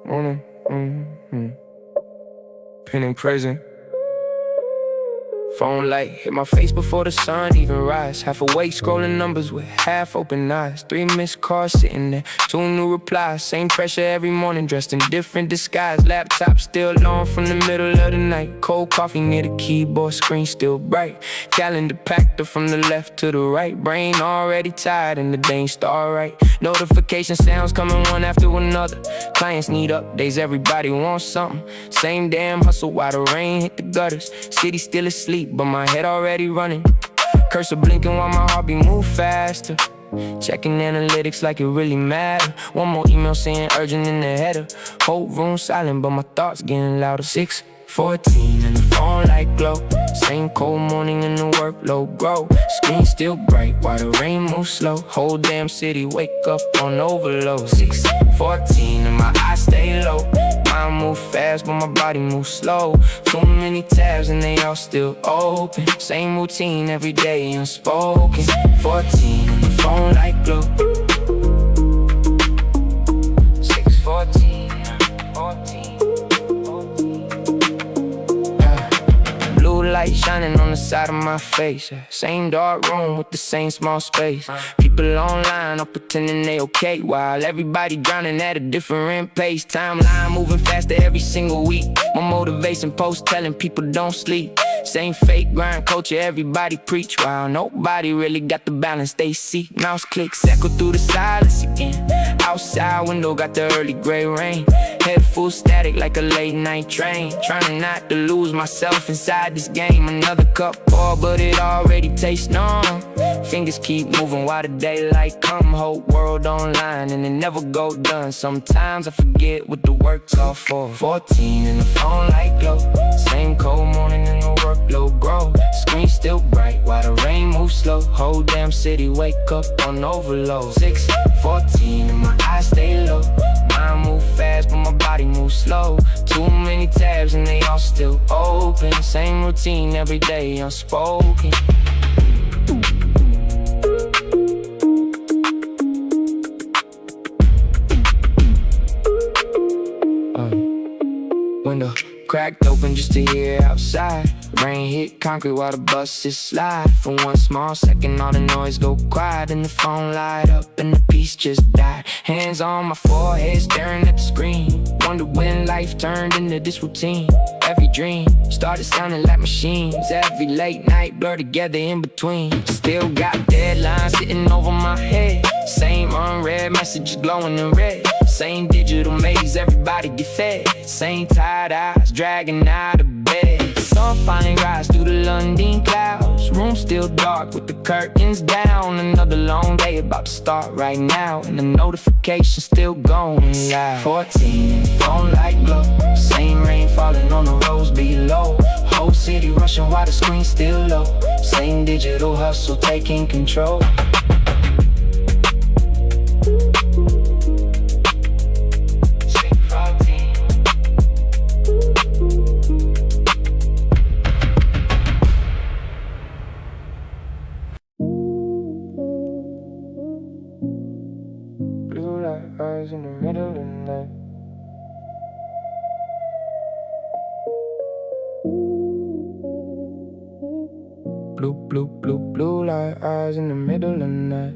morning. Penning present. Phone light hit my face before the sun even rise. Half awake scrolling numbers with half open eyes. 3 missed calls sitting there, 2 new replies. Same pressure every morning, dressed in different disguise. Laptop still on from the middle of the night. Cold coffee near the keyboard, screen still bright. Calendar packed up from the left to the right. Brain already tired and the day ain't start right. Notification sounds coming one after another. Clients need updates, everybody wants something. Same damn hustle while the rain hit the gutters. City still asleep, but my head already running. Cursor blinking while my heartbeat move faster. Checking analytics like it really matter. One more email saying urgent in the header. Whole room silent, but my thoughts getting louder. 6:14 and the phone light glow. Same cold morning and the workload grow. Screen still bright while the rain moves slow. Whole damn city wake up on overload. 6:14 and my eyes stay low. Mind move fast but my body moves slow. Too many tabs and they all still open. Same routine every day unspoken. 14 and the phone light glow. 6:14, 14. Blue light shining on the side of my face. Same dark room with the same small space. People online are pretending they okay, while everybody drowning at a different pace. Timeline moving faster every single week. My motivation post telling people don't sleep. Same fake grind culture everybody preach, while nobody really got the balance they seek. Mouse clicks echo through the silence again. Outside window got the early gray rain. Head full static like a late night train. Trying not to lose myself inside this game. Another cup pour, but it already tastes numb. Fingers keep moving while the daylight come. Whole world online and it never go done. Sometimes I forget what the work's all for. 14 and the phone light glow. Same cold morning and the workload grow. Screen still bright while the rain moves slow. Whole damn city wake up on overload. 6:14 and my eyes stay low. Mind move fast but my body moves slow. Too many tabs and they all still open. Same routine every day unspoken. Window cracked open just to hear outside. Rain hit concrete while the buses slide. For one small second all the noise go quiet, and the phone light up and the peace just died. Hands on my forehead staring at the screen. Wonder when life turned into this routine. Every dream started sounding like machines. Every late night blur together in between. Still got deadlines sitting over my head. Same unread messages glowing in red. Same digital maze everybody get fed. Same tired eyes dragging out of bed. Sun finally rise through the London clouds. Room still dark with the curtains down. Another long day about to start right now, and the notification still going loud. 14, phone light glow. Same rain falling on the roads below. Whole city rushing while the screen still low. Same digital hustle taking control. Eyes in the middle of the night. Blue light eyes in the middle of the night.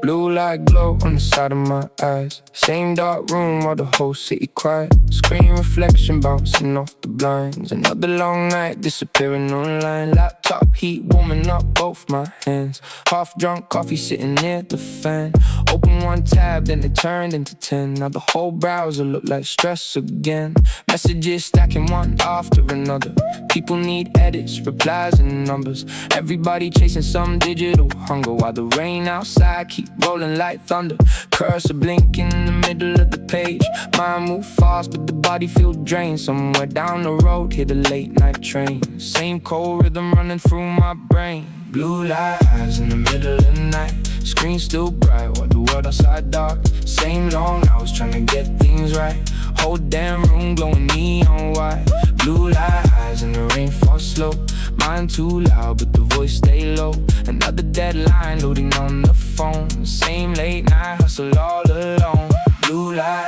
Blue light glow on the side of my eyes. Same dark room while the whole city quiet. Screen reflection bouncing off the blinds. Another long night disappearing online. Laptop heat warming up both my hands. Half drunk coffee sitting near the fan. Open one tab then it turned into 10. Now the whole browser look like stress again. Messages stacking one after another. People need edits, replies and numbers. Everybody chasing some digital hunger, while the rain outside keep rolling like thunder. Cursor blinking in the middle of the page. Mind move fast but the body feel drained. Somewhere down the road hear the late night train. Same cold rhythm running through my brain. Blue light eyes in the middle of the night. Screen still bright while the world outside dark. Same long hours trying to get things right. Whole damn room glowing neon white. Blue light eyes and the rain falls slow. Mind too loud but the voice stay low. Another deadline loading on the phone. Same late night hustle all alone. Blue light.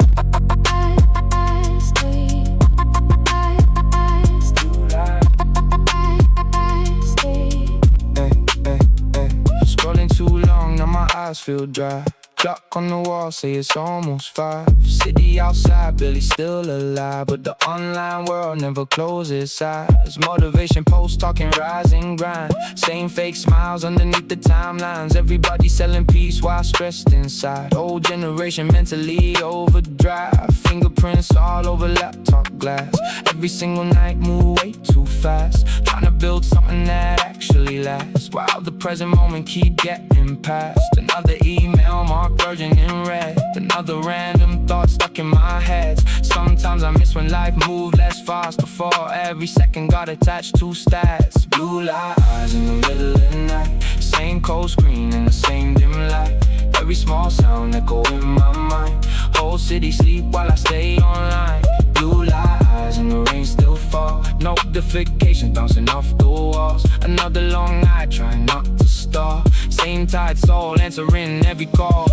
Scrolling too long, now my eyes feel dry. Clock on the wall, say it's almost 5. City outside, barely still alive. But the online world never closes eyes. Motivation posts talking rise and grind. Same fake smiles underneath the timelines. Everybody selling peace while stressed inside. Old generation mentally overdrive. Fingerprints all over laptop glass. Every single night move way too fast. Trying to build something that actually lasts, while the present moment keep getting past. Another email marked urgent in red. Another random thought stuck in my head. Sometimes I miss when life moved less fast. Before every second got attached to stats. Blue light eyes in the middle of the night. Same cold screen in the same dim light. Every small sound echo in my mind. Whole city sleep while I stay online. Blue light eyes and the rain still fall. Notifications bouncing off the walls. Another long night trying not to stall. Same tired soul answering every call.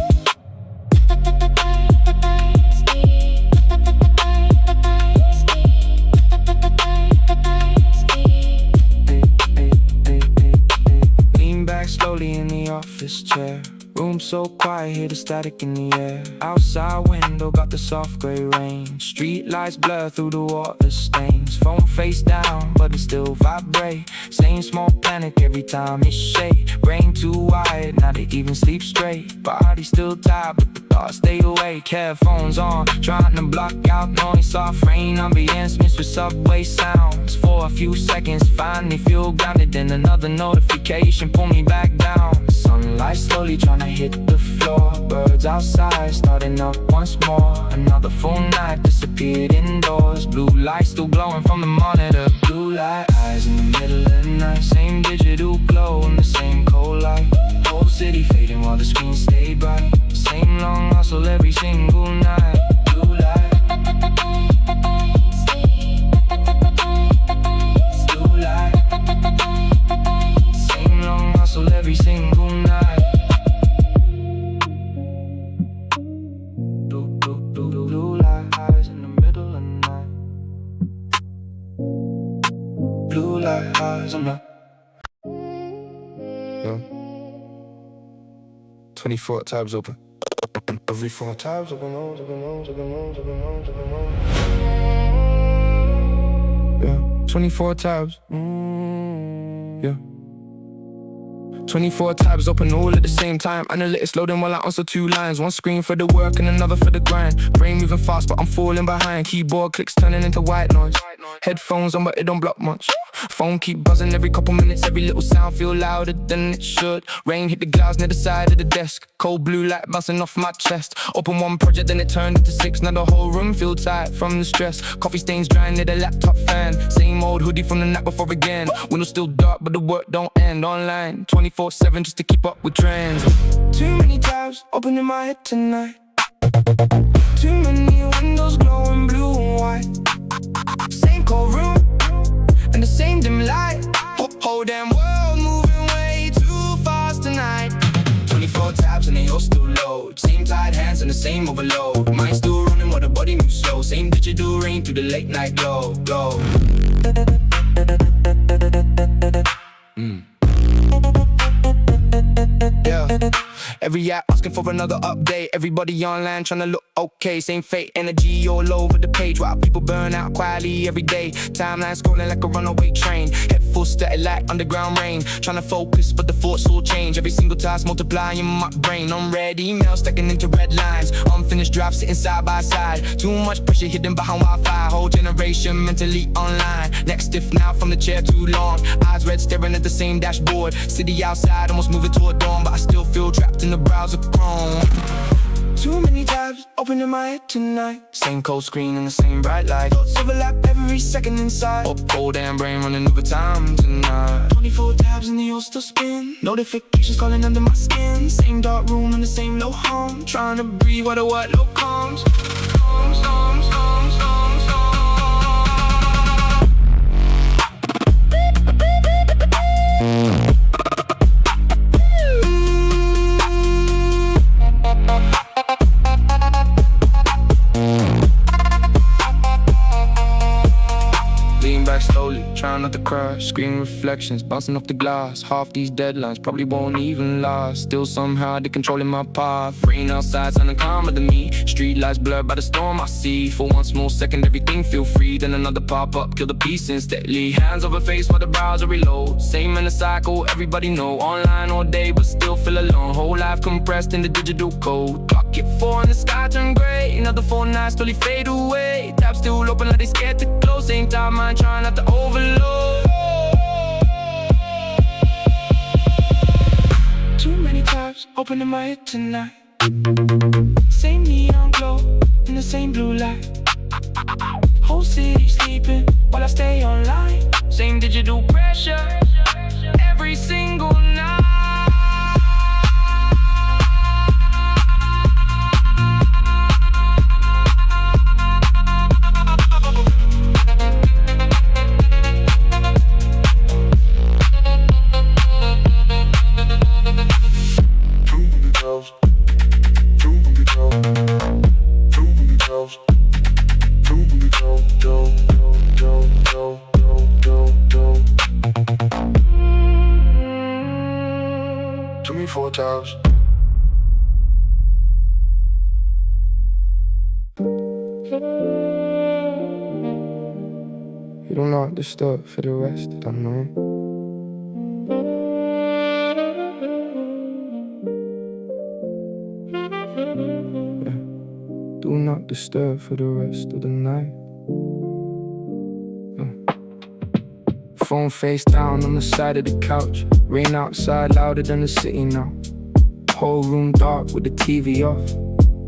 Lean back slowly in the office chair. Room so quiet, hear the static in the air. Outside window got the soft grey rain. Streetlights blur through the water stains. Phone face down, but it still vibrate. Same small panic every time it shake. Brain too wide, not to even sleep straight. Body still tired, but the thoughts stay awake. Headphones on, trying to block out noise. Soft rain, ambience mixed with subway sounds. For a few seconds, finally feel grounded. Then another notification pull me back down. Sunlight slowly trying to hit the floor. Birds outside starting up once more. Another full night disappeared indoors. Blue light still glowing from the monitor. Blue light eyes in the middle of the night. Same digital glow in the same cold light. Whole city fading while the screens stay bright. Same long hustle every single night. Blue light. Blue light. Same long hustle every single night. Blue light eyes in the middle of the night. Blue light eyes on the 24 tabs open. Every 4 tabs open. Yeah, 24 tabs. Yeah. 24 tabs open all at the same time. Analytics loading while I answer 2 lines. One screen for the work and another for the grind. Brain moving fast but I'm falling behind. Keyboard clicks turning into white noise. Headphones on but it don't block much. Phone keep buzzing every couple minutes. Every little sound feel louder than it should. Rain hit the glass near the side of the desk. Cold blue light bouncing off my chest. Open one project then it turned into 6. Now the whole room feel tight from the stress. Coffee stains drying near the laptop fan. Same old hoodie from the night before again. Windows still dark but the work don't end. Online 24/7 just to keep up with trends. Too many tabs open in my head tonight. Too many windows glowing blue and white. Same cold room and the same dim light. Whole damn world moving way too fast tonight. 24 tabs and they all still load. Same tired hands and the same overload. Mind still running while the body moves slow. Same digital rain through the late night glow. Yeah. Every app asking for another update. Everybody online trying to look okay. Same fake energy all over the page. While people burn out quietly every day. Timeline scrolling like a runaway train. Head full static like underground rain. Trying to focus but the thoughts all change. Every single task multiplying in my brain. Unread emails stacking into red lines. Unfinished drafts sitting side by side. Too much pressure hidden behind Wi-Fi. Whole generation mentally online. Neck stiff now from the chair too long. Eyes red staring at the same dashboard. City outside almost moving toward dawn. But I still feel trapped in the browser Chrome. Too many tabs open in my head tonight. Same cold screen and the same bright light. Thoughts overlap every second inside. Whole damn brain running overtime tonight. 24 tabs and they all still spin. Notifications calling under my skin. Same dark room and the same low hum. Trying to breathe while the workload comes. crash, screen reflections bouncing off the glass. Half these deadlines probably won't even last. Still somehow they're controlling my path. Rain outside sounding calmer than me. Streetlights blurred by the storm I see. For one small second everything feel free. Then another pop up, kill the peace instantly. Hands over face while the browser reload. Same in the cycle, everybody know. Online all day but still feel alone. Whole life compressed in the digital code. Clock hit 4 and the sky turn gray. Another 4 nights slowly fade away. Tabs still open like they scared to close. Same time mind trying not to overload. Too many tabs open in my head tonight. Same neon glow in the same blue light. Whole city sleeping while I stay online. Same digital pressure every single night. To me 4 times. You do not disturb for the rest of the night. Yeah. Do not disturb for the rest of the night. Phone face down on the side of the couch. Rain outside louder than the city now. Whole room dark with the TV off.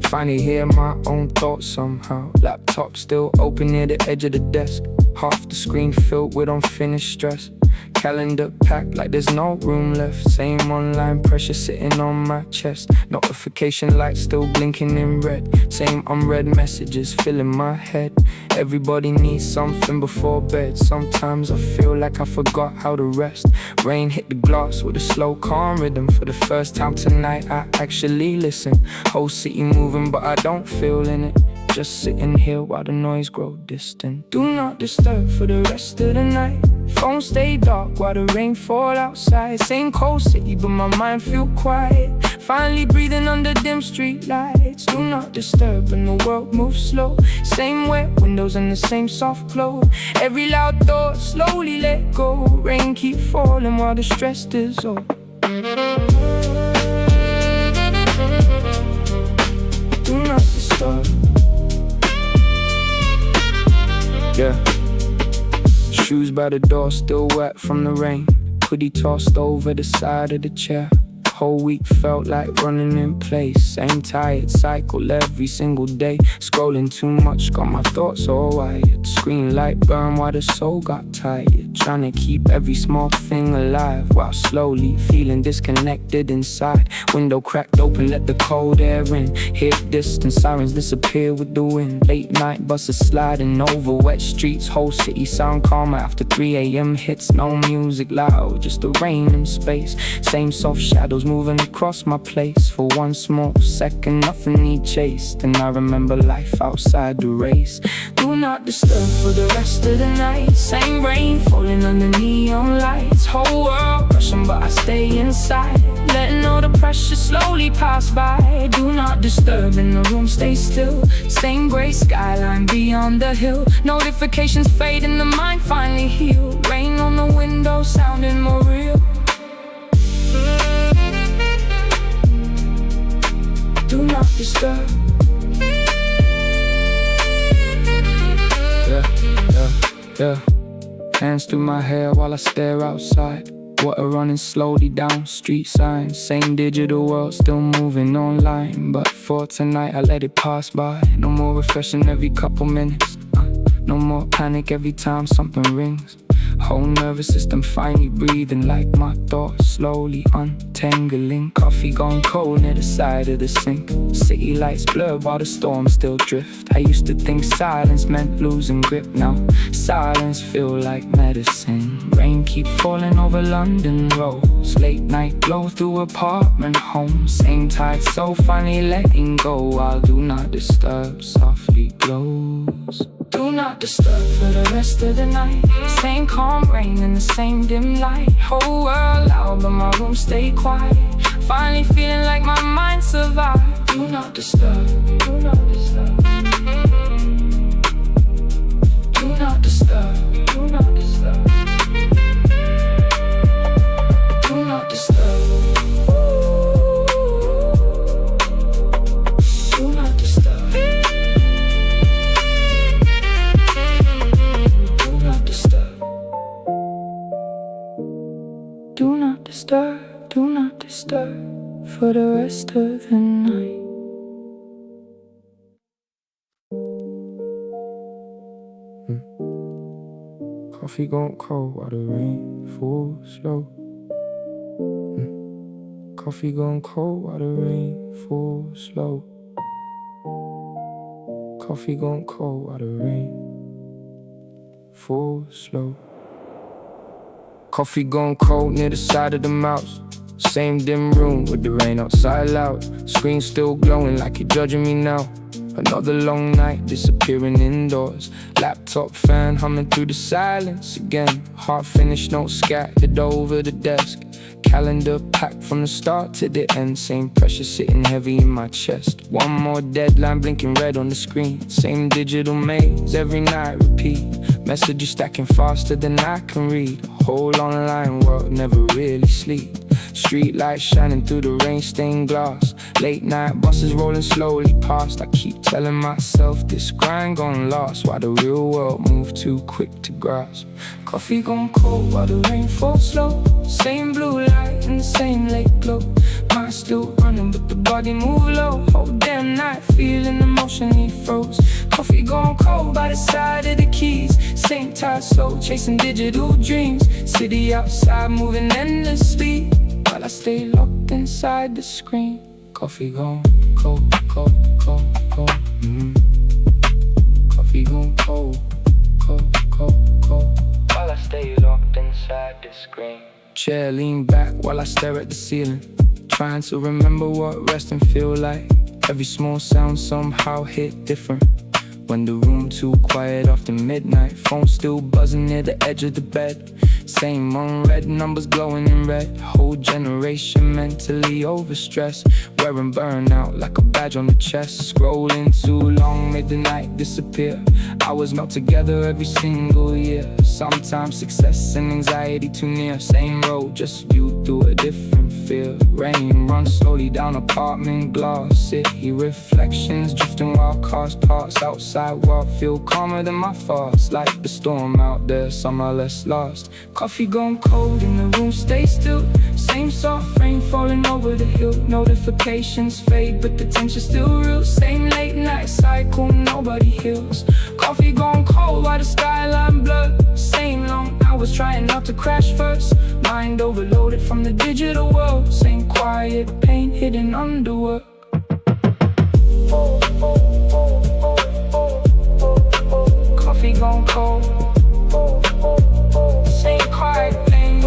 Finally hear my own thoughts somehow. Laptop still open near the edge of the desk. Half the screen filled with unfinished stress. Calendar packed like there's no room left. Same online pressure sitting on my chest. Notification lights still blinking in red. Same unread messages filling my head. Everybody needs something before bed. Sometimes I feel like I forgot how to rest. Rain hit the glass with a slow calm rhythm. For the first time tonight I actually listen. Whole city moving but I don't feel in it. Just sitting here while the noise grows distant. Do not disturb for the rest of the night. Phone stay dark while the rain fall outside. Same cold city but my mind feel quiet. Finally breathing under dim street lights. Do not disturb and the world moves slow. Same wet windows and the same soft glow. Every loud door slowly let go. Rain keep falling while the stress dissolves. Do not disturb. Yeah. Shoes by the door still wet from the rain. Hoodie tossed over the side of the chair. Whole week felt like running in place. Same tired cycle every single day. Scrolling too much, got my thoughts all wired. Screen light burn while the soul got tired. Trying to keep every small thing alive while slowly feeling disconnected inside. Window cracked open, let the cold air in. Hear distant sirens disappear with the wind. Late night buses sliding over wet streets. Whole city sound calmer after 3 a.m. hits. No music loud, just the rain in space. Same soft shadows moving across my place. For one small second nothing need chased. And I remember life outside the race. Do not disturb for the rest of the night. Same rain falling under neon lights. Whole world rushing but I stay inside. Letting all the pressure slowly pass by. Do not disturb and the room stays still. Same gray skyline beyond the hill. Notifications fade and the mind finally heal. Rain on the window sounding more real. Do not disturb. Yeah. Hands through my hair while I stare outside. Water running slowly down street signs. Same digital world still moving online. But for tonight I let it pass by. No more refreshing every couple minutes. No more panic every time something rings. Whole nervous system finally breathing like my thoughts slowly untangling. Coffee gone cold near the side of the sink. City lights blur while the storm still drift. I used to think silence meant losing grip. Now silence feel like medicine. Rain keep falling over London roads. Late night glow through apartment homes. Same tide so finally letting go while do not disturb softly glows. Do not disturb for the rest of the night. Same calm rain and the same dim light. Whole world loud but my room stay quiet. Finally feeling like my mind survived. Do not disturb. Do not disturb. Do not disturb. Do not disturb. Do not disturb. Do not disturb. Do not disturb. Do not disturb. Do not disturb for the rest of the night. Coffee gone cold while the rain falls slow. Coffee gone cold while the rain falls slow. Coffee gone cold while the rain falls slow. Coffee gone cold near the side of the mouse. Same dim room with the rain outside loud. Screen still glowing like you're judging me now. Another long night disappearing indoors. Laptop fan humming through the silence again. Half finished notes scattered over the desk. Calendar packed from the start to the end. Same pressure sitting heavy in my chest. One more deadline blinking red on the screen. Same digital maze every night repeat. Messages stacking faster than I can read. Whole online world never really sleep. Streetlights shining through the rain-stained glass. Late night buses rolling slowly past. I keep telling myself this grind gone lost. Why the real world move too quick to grasp. Coffee gone cold while the rain falls slow. Same blue light and the same late glow. Mind still running but the body move low. Whole damn night feeling the motion he froze. Coffee gone cold by the side of the keys. Same tired soul chasing digital dreams. City outside moving endlessly while I stay locked inside the screen. Coffee gone cold, cold, cold, cold. Coffee gone cold, cold, cold, cold. While I stay locked inside the screen. Chair lean back while I stare at the ceiling. Trying to remember what resting feel like. Every small sound somehow hit different. When the room too quiet after midnight. Phone still buzzing near the edge of the bed. Same unread numbers glowing in red. Whole generation mentally overstressed. Wearing burnout like a badge on the chest. Scrolling too long made the night disappear. Hours melt together every single year. Sometimes success and anxiety too near. Same road, just viewed through a different field. Rain runs slowly down apartment glass. City reflections drifting while cars pass. Outside world feel calmer than my thoughts. Like the storm out there, somehow less lost. Coffee gone cold and the room stays still. Same soft rain falling over the hill. Notifications fade but the tension still real. Same late night cycle, nobody heals. Coffee gone cold while the skyline blurred. Same long hours trying not to crash first. Mind overloaded from the digital world. Same quiet pain hidden under work. Coffee gone cold. Same quiet pain.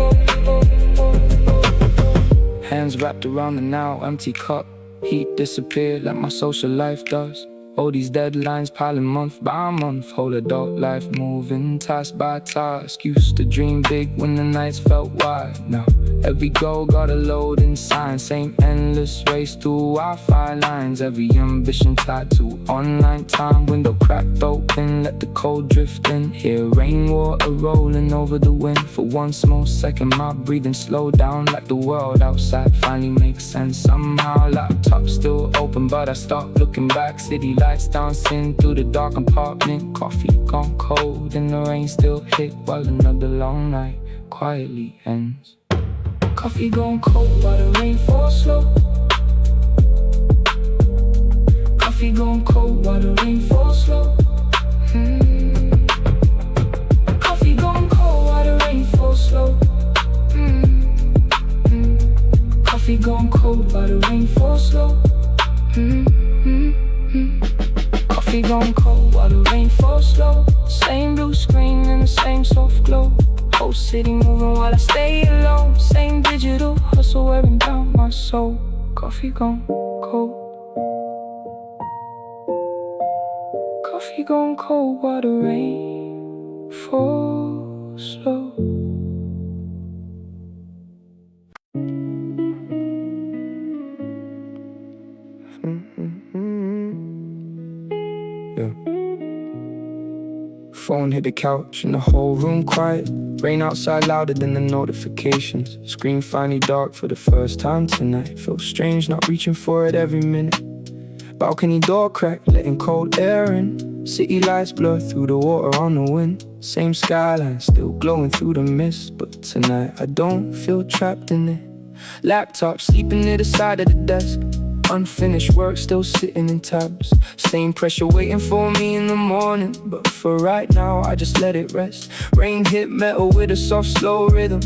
Hands wrapped around the now empty cup. Heat disappeared like my social life does. All these deadlines piling month by month. Whole adult life moving task by task. Used to dream big when the nights felt wide. Now every goal got a load in sign. Same endless race through Wi-Fi lines. Every ambition tied to online time. Window cracked open, let the cold drift in. Hear rainwater rolling over the wind. For one small second my breathing slowed down. Like the world outside finally makes sense somehow. Laptop still open but I stopped looking back. City lights dancing through the dark apartment. Coffee gone cold and the rain still hit. While another long night quietly ends. Coffee gone cold while the rain falls slow. Coffee gone cold while the rain falls slow. Coffee gone cold while the rain falls slow. Coffee gone cold while the rain falls slow. Coffee gone cold while the rain falls slow. Same blue screen and the same soft glow. Whole city moving while I stay alone. Same digital hustle wearing down my soul. Coffee gone cold. Coffee coffee gone cold while the rain falls slow. Yeah. Phone hit the couch and the whole room quiet. Rain outside louder than the notifications. Screen finally dark for the first time tonight. Feels strange not reaching for it every minute. Balcony door crack, letting cold air in. City lights blur through the water on the wind. Same skyline still glowing through the mist. But tonight I don't feel trapped in it. Laptop sleeping near the side of the desk. Unfinished work still sitting in tabs. Same pressure waiting for me in the morning. But for right now I just let it rest. Rain hit metal with a soft slow rhythm.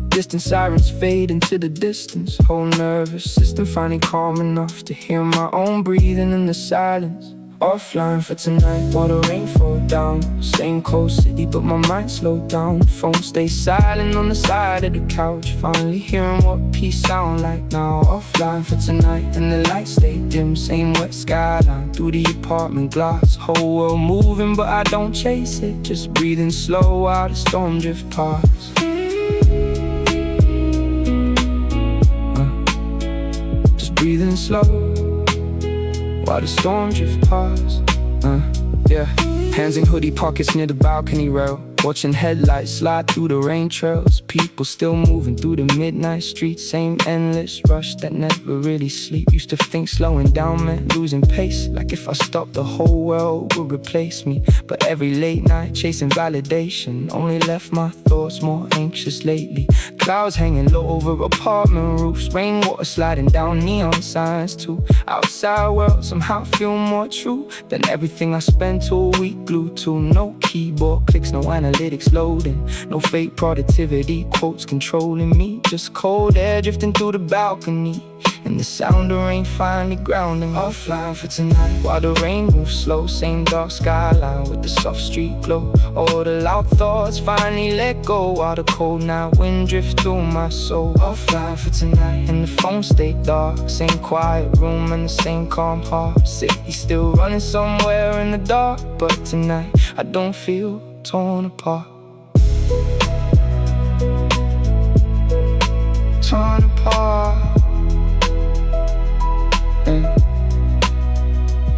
Distant sirens fade into the distance. Whole nervous system finally calm enough to hear my own breathing in the silence. Offline for tonight while the rain fall down. Same cold city but my mind slowed down. Phone stays silent on the side of the couch. Finally hearing what peace sound like now. Offline for tonight and the lights stay dim. Same wet skyline through the apartment glass. Whole world moving but I don't chase it. Just breathing slow while the storm drift past. Just breathing slow while the storm drift past. Yeah. Hands in hoodie pockets near the balcony rail. Watching headlights slide through the rain trails. People still moving through the midnight streets. Same endless rush that never really sleep. Used to think slowing down meant losing pace. Like if I stopped the whole world would replace me. But every late night chasing validation only left my thoughts more anxious lately. Clouds hanging low over apartment roofs. Rainwater sliding down neon signs too. Outside world somehow feel more true than everything I spent all week glued to. No keyboard clicks, no analytics loading. No fake productivity quotes controlling me. Just cold air drifting through the balcony. And the sound of rain finally grounding. Offline for tonight while the rain moves slow. Same dark skyline with the soft street glow. All the loud thoughts finally let go while the cold night wind drifts through my soul. Offline for tonight and the phone stay dark. Same quiet room and the same calm heart. City still running somewhere in the dark. But tonight I don't feel torn apart. Torn apart.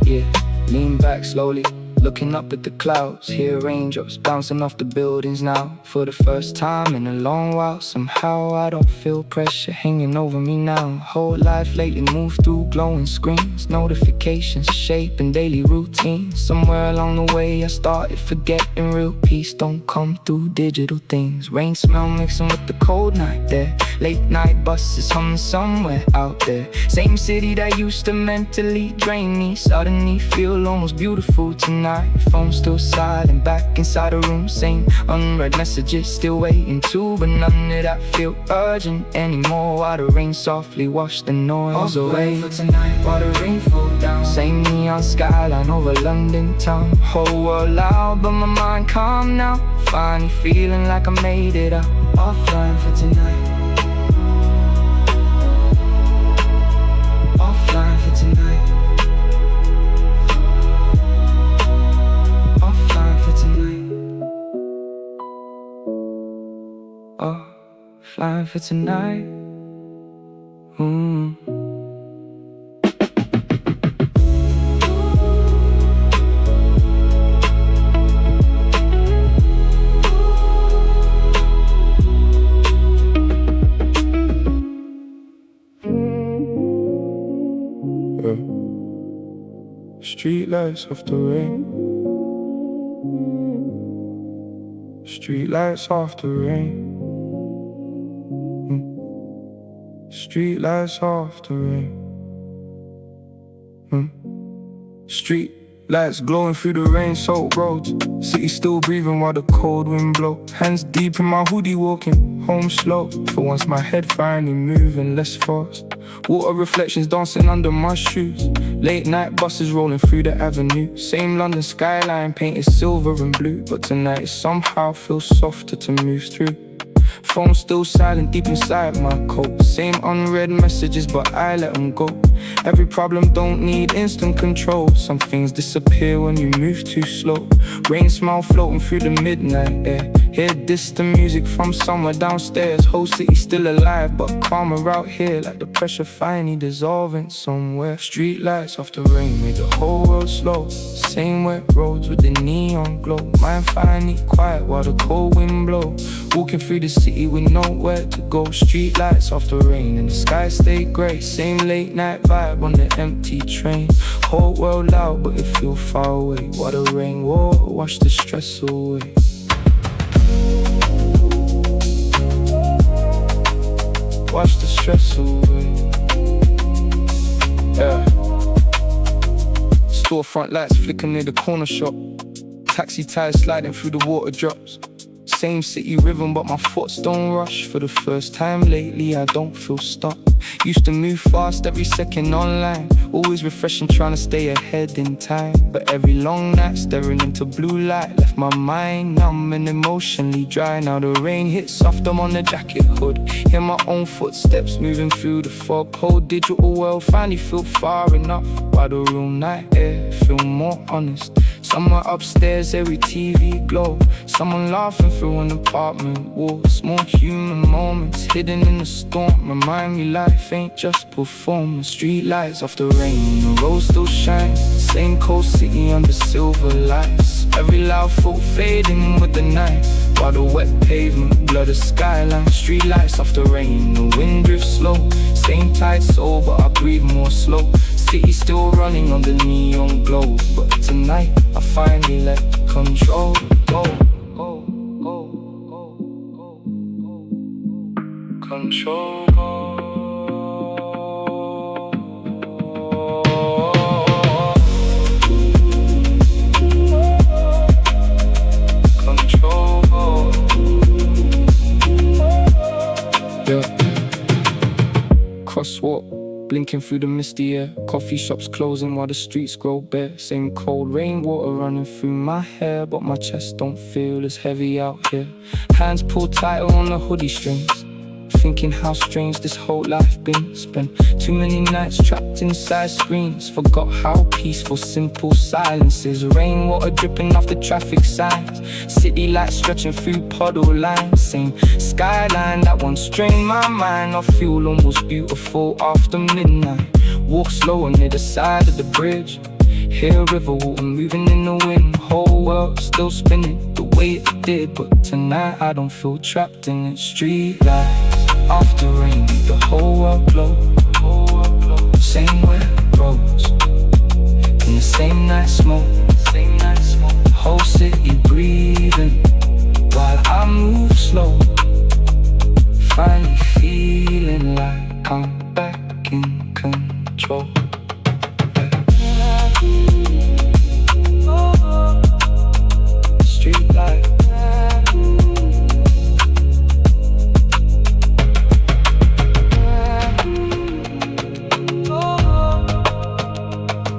Yeah, lean back slowly, looking up at the clouds. Hear raindrops bouncing off the buildings now. For the first time in a long while, somehow I don't feel pressure hanging over me now. Whole life lately moved through glowing screens. Notifications shaping daily routines. Somewhere along the way I started forgetting real peace don't come through digital things. Rain smell mixing with the cold night there. Late night buses humming somewhere out there. Same city that used to mentally drain me suddenly feel almost beautiful tonight. Phone still silent back inside the room. Same unread messages still waiting too. But none of that feel urgent anymore. While the rain softly washed the noise away. For tonight while the rain fall down. Same neon skyline over London town. Whole world loud but my mind calm now. Finally feeling like I made it out. Offline for tonight. Offline for tonight. Offline for tonight. Offline for tonight. Streetlights off the rain. Streetlights off the rain. Streetlights off the rain. Street lights glowing through the rain-soaked roads. City still breathing while the cold wind blow. Hands deep in my hoodie walking home slow. For once my head finally moving less fast. Water reflections dancing under my shoes. Late night buses rolling through the avenue. Same London skyline painted silver and blue. But tonight it somehow feels softer to move through. Phone still silent deep inside my coat. Same unread messages but I let them go. Every problem don't need instant control. Some things disappear when you move too slow. Rain smell floating through the midnight air. Hear distant music from somewhere downstairs. Whole city still alive but calmer out here, like the pressure finally dissolving somewhere. Streetlights off the rain made the whole world slow. Same wet roads with the neon glow. Mind finally quiet while the cold wind blow. Walking through the city with nowhere to go. Streetlights off the rain and the sky stay grey. Same late night vibe on the empty train. Whole world loud but it feel far away. While the rain water wash the stress away. Wash the stress away. Yeah. Storefront lights flicker near the corner shop. Taxi tires sliding through the water drops. Same city rhythm but my thoughts don't rush. For the first time lately I don't feel stuck. Used to move fast every second online. Always refreshing trying to stay ahead in time. But every long night staring into blue light left my mind numb and emotionally dry. Now the rain hits soft, I'm on the jacket hood. Hear my own footsteps moving through the fog. Whole digital world finally feel far enough. While the real night air feel more honest. Somewhere upstairs every TV glow. Someone laughing through an apartment wall. Small human moments hidden in the storm remind me life ain't just performance. Streetlights off the rain, the road still shines. Same cold city under silver lights. Every loud thought fading with the night. While the wet pavement blur the skyline. Streetlights off the rain, the wind drifts slow. Same tight soul but I breathe more slow. City still running on the neon glow. But tonight I finally let control go. Control go. Control go. Yeah. Crosswalk, blinking through the misty air. Coffee shops closing while the streets grow bare. Same cold rainwater running through my hair, but my chest don't feel as heavy out here. Hands pulled tighter on the hoodie strings, thinking how strange this whole life been. Spent too many nights trapped inside screens. Forgot how peaceful simple silence is. Rainwater dripping off the traffic signs. City lights stretching through puddle lines. Same skyline that once strained my mind. I feel almost beautiful after midnight. Walk slower near the side of the bridge. Hear river water moving in the wind. Whole world still spinning the way it did. But tonight I don't feel trapped in it. Street lights after rain, the whole world glow. Same wet roads in the same night smoke. Whole city breathing while I move slow. Finally feeling like I'm back in control. Street light.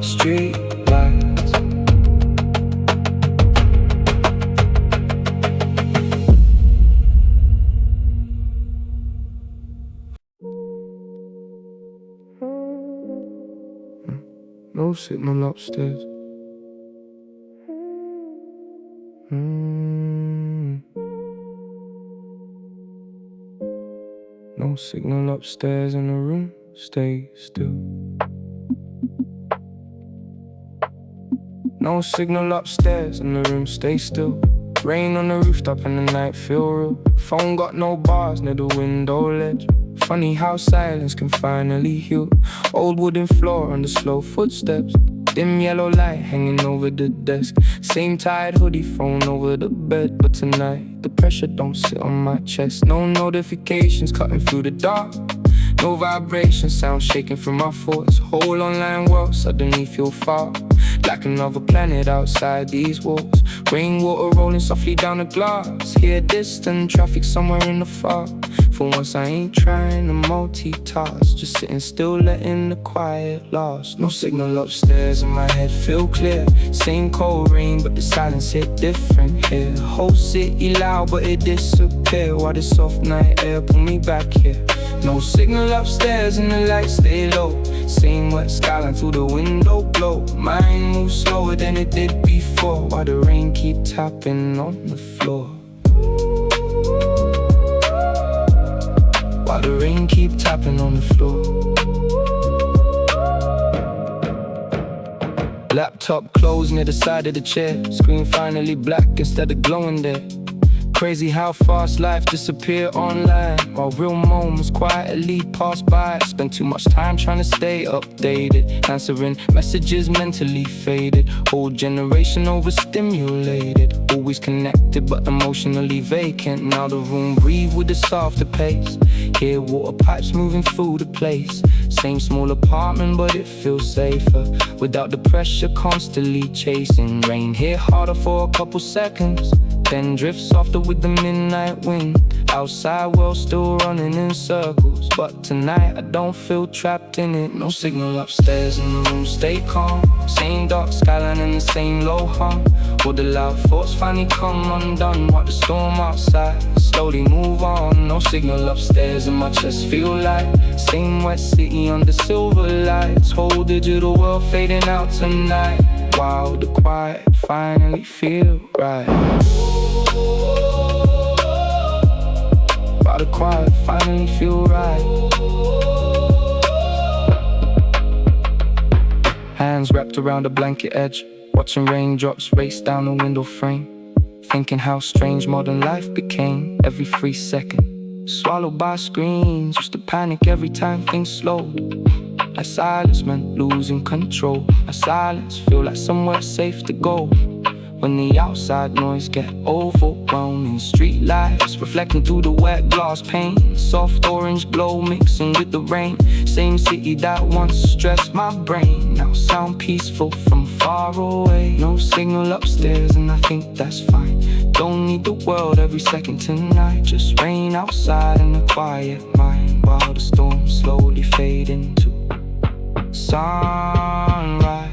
Street lights. No signal upstairs. No signal upstairs in the room, stay still. No signal upstairs in the room, stay still. Rain on the rooftop and the night feel real. Phone got no bars near the window ledge. Funny how silence can finally heal. Old wooden floor under slow footsteps. Dim yellow light hanging over the desk. Same tied hoodie thrown over the bed. But tonight the pressure don't sit on my chest. No notifications cutting through the dark. No vibration, sound shaking from my thoughts. Whole online world suddenly feel far, like another planet outside these walls. Rainwater rolling softly down the glass. Hear distant traffic somewhere in the far. For once I ain't trying to multitask, just sitting still letting the quiet last. No signal upstairs and my head feel clear. Same cold rain but the silence hit different here. Whole city loud but it disappear, while the soft night air pull me back here. No signal upstairs and the lights stay low. Same wet skyline through the window glow. Mine moves slower than it did before, while the rain keep tapping on the floor. While the rain keep tapping on the floor. Laptop closed near the side of the chair. Screen finally black instead of glowing there. Crazy how fast life disappear online, while real moments quietly pass by. Spend too much time trying to stay updated, answering messages mentally faded. Whole generation overstimulated, always connected but emotionally vacant. Now the room breathe with a softer pace. Hear water pipes moving through the place. Same small apartment but it feels safer, without the pressure constantly chasing. Rain hit harder for a couple seconds, then drifts softer with the midnight wind. Outside world still running in circles, but tonight I don't feel trapped in it. No signal upstairs and the room stay calm. Same dark skyline and the same low hum. All the loud thoughts finally come undone, while the storm outside slowly move on. No signal upstairs and my chest feel light. Same wet city under silver lights. Whole digital world fading out tonight, while the quiet finally feel right. While the quiet finally feel right. Hands wrapped around a blanket edge, watching raindrops race down the window frame. Thinking how strange modern life became. Every 3 seconds swallowed by screens. Used to panic every time things slowed. Like silence meant losing control. A silence feel like somewhere safe to go when the outside noise get overwhelming. Streetlights reflecting through the wet glass pane. Soft orange glow mixing with the rain. Same city that once stressed my brain now sound peaceful from far away. No signal upstairs and I think that's fine. Don't need the world every second tonight. Just rain outside and a quiet mind, while the storm slowly fade into sunrise.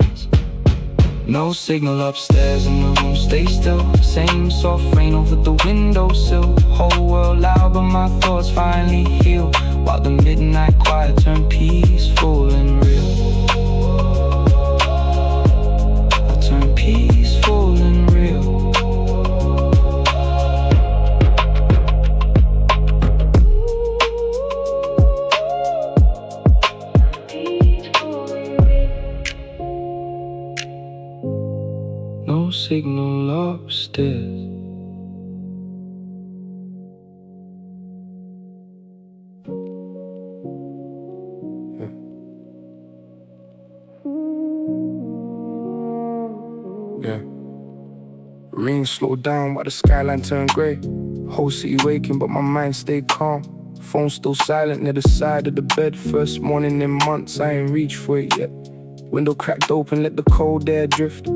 No signal upstairs and the room stay still. Same soft rain over the windowsill. Whole world loud but my thoughts finally heal, while the midnight quiet turn peaceful and real. I turn peaceful and real. No signal upstairs. Yeah. Rain slowed down while the skyline turned grey. Whole city waking but my mind stayed calm. Phone still silent near the side of the bed. First morning in months, I ain't reached for it yet. Window cracked open, let the cold air drift.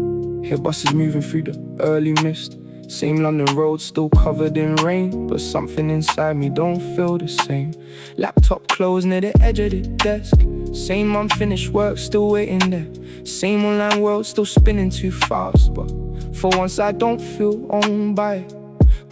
Hear buses moving through the early mist. Same London roads still covered in rain, but something inside me don't feel the same. Laptop closed near the edge of the desk. Same unfinished work still waiting there. Same online world still spinning too fast, but for once I don't feel owned by it.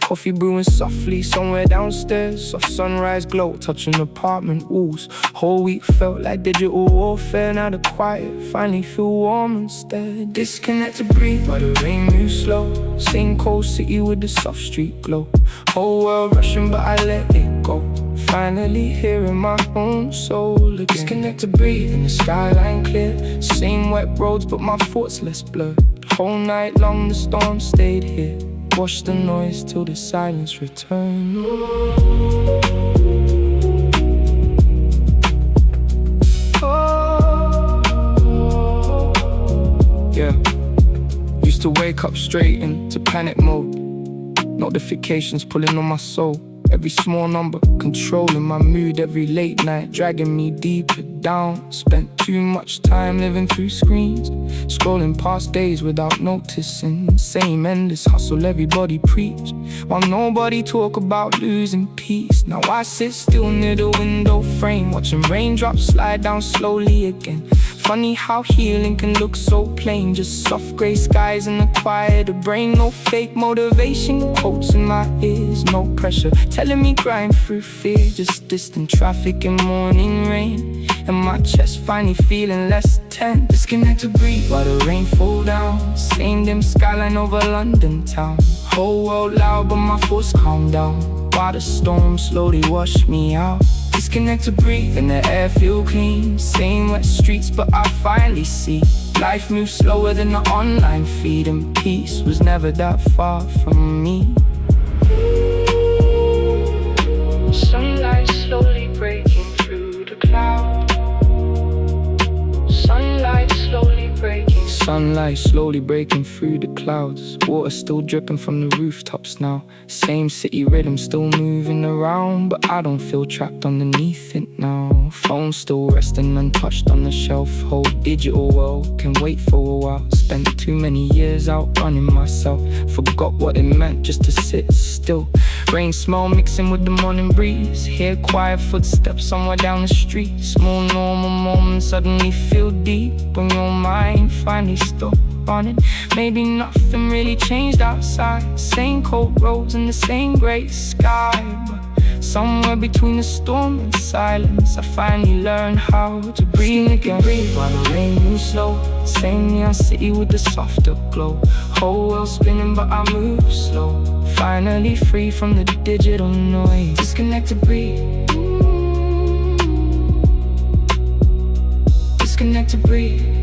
Coffee brewing softly somewhere downstairs. Soft sunrise glow touching apartment walls. Whole week felt like digital warfare. Now the quiet finally feel warm instead. Disconnect to breathe while the rain moves slow. Same cold city with the soft street glow. Whole world rushing but I let it go. Finally hearing my own soul again. Disconnect to breathe and the skyline clear. Same wet roads but my thoughts less blurred. Whole night long the storm stayed here. Wash the noise till the silence returns. Yeah, used to wake up straight into panic mode. Notifications pulling on my soul. Every small number controlling my mood. Every late night dragging me deeper down. Spent too much time living through screens, scrolling past days without noticing. Same endless hustle everybody preach, while nobody talk about losing peace. Now I sit still near the window frame, watching raindrops slide down slowly again. Funny how healing can look so plain, just soft gray skies and a quieter brain. No fake motivation quotes in my ears, no pressure telling me grind through fear. Just distant traffic and morning rain, and my chest finally feeling less tense. Disconnect to breathe while the rain fall down. Same dim skyline over London town. Whole world loud but my thoughts calm down, while the storm slowly wash me out. Disconnect to breathe and the air feel clean. Same wet streets but I finally see life moves slower than the online feed, and peace was never that far from me. Sunlight slowly breaking through the clouds. Sunlight slowly breaking. Sunlight slowly breaking through the clouds. Water still dripping from the rooftops now. Same city rhythm still moving around, but I don't feel trapped underneath it now. Phone still resting untouched on the shelf. Whole digital world can wait for a while. Spent too many years outrunning myself, forgot what it meant just to sit still. Rain smell mixing with the morning breeze. Hear quiet footsteps somewhere down the street. Small normal moments suddenly feel deep when your mind finally stops running. Maybe nothing really changed outside. Same cold roads and the same gray sky, but somewhere between the storm and silence, I finally learned how to breathe again. Breathe while the rain moves slow. Same neon city with the softer glow. Whole world spinning but I move slow. Finally free from the digital noise. Disconnect to breathe. Disconnect to breathe.